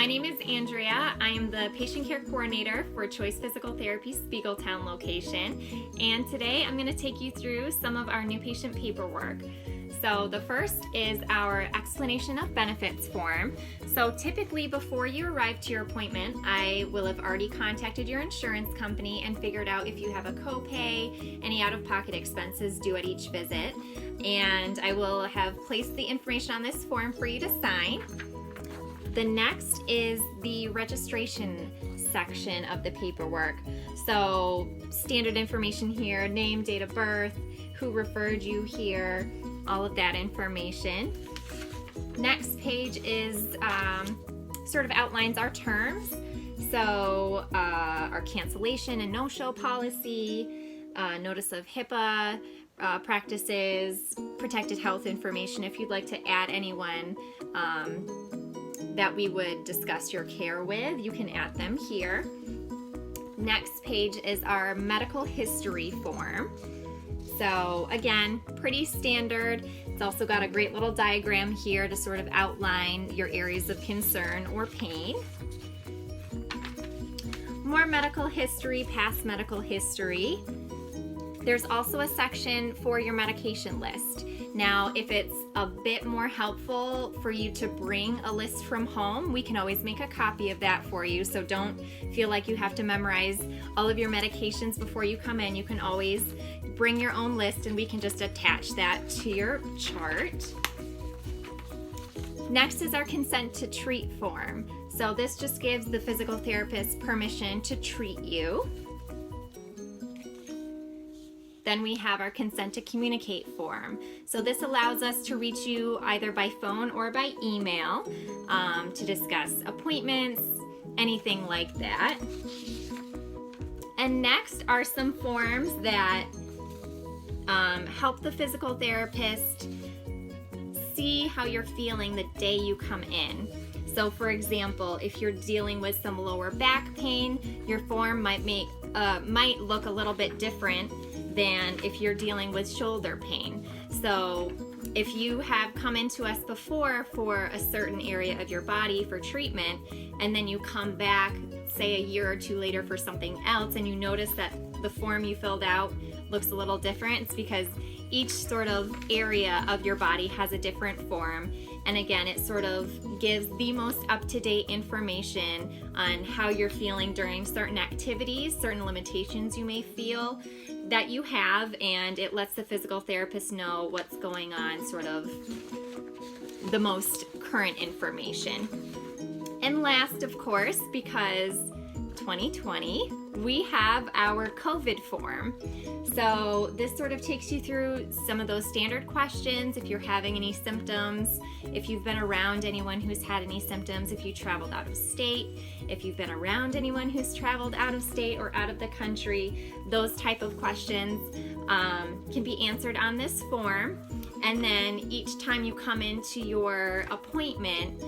name is Andrea. I am the Patient Care Coordinator for Choice Physical Therapy Spiegeltown location, and today I'm going to take you through some of our new patient paperwork. So the first is our explanation of benefits form. So typically before you arrive to your appointment, I will have already contacted your insurance company and figured out if you have a copay, any out-of-pocket expenses due at each visit, and I will have placed the information on this form for you to sign. The next is the registration section of the paperwork. So standard information here, name, date of birth, who referred you here, all of that information. Next page is sort of outlines our terms. So our cancellation and no-show policy, notice of HIPAA practices, protected health information if you'd like to add anyone that we would discuss your care with, you can add them here. Next page is our medical history form. So again, pretty standard. It's also got a great little diagram here to sort of outline your areas of concern or pain. More medical history, past medical history. There's also a section for your medication list. Now, if it's a bit more helpful for you to bring a list from home, we can always make a copy of that for you. So don't feel like you have to memorize all of your medications before you come in. You can always bring your own list and we can just attach that to your chart. Next is our consent to treat form. So this just gives the physical therapist permission to treat you. Then we have our consent to communicate form. So this allows us to reach you either by phone or by email to discuss appointments, anything like that. And next are some forms that help the physical therapist see how you're feeling the day you come in. So for example, if you're dealing with some lower back pain, your form might look a little bit different than if you're dealing with shoulder pain. So if you have come into us before for a certain area of your body for treatment, and then you come back, say a year or two later for something else, and you notice that the form you filled out looks a little different, it's because each sort of area of your body has a different form. And again, it sort of gives the most up-to-date information on how you're feeling during certain activities, certain limitations you may feel that you have, and it lets the physical therapist know what's going on, sort of the most current information. And last, of course, because 2020, we have our COVID form. So this sort of takes you through some of those standard questions. If you're having any symptoms, if you've been around anyone who's had any symptoms, if you traveled out of state, if you've been around anyone who's traveled out of state or out of the country, those type of questions can be answered on this form. And then each time you come into your appointment,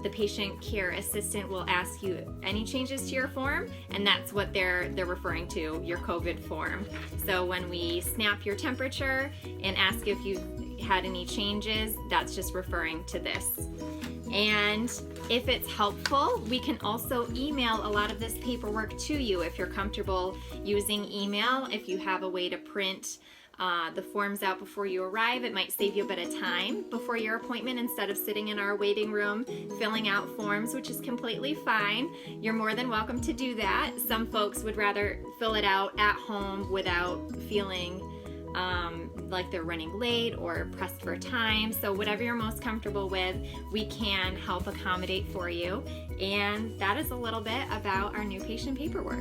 the patient care assistant will ask you any changes to your form, and that's what they're referring to, your COVID form. So when we snap your temperature and ask if you had any changes, that's just referring to this. And if it's helpful, we can also email a lot of this paperwork to you if you're comfortable using email. If you have a way to print the forms out before you arrive, it might save you a bit of time before your appointment instead of sitting in our waiting room filling out forms, which is completely fine. You're more than welcome to do that. Some folks would rather fill it out at home without feeling like they're running late or pressed for time. So whatever you're most comfortable with, we can help accommodate for you. And that is a little bit about our new patient paperwork.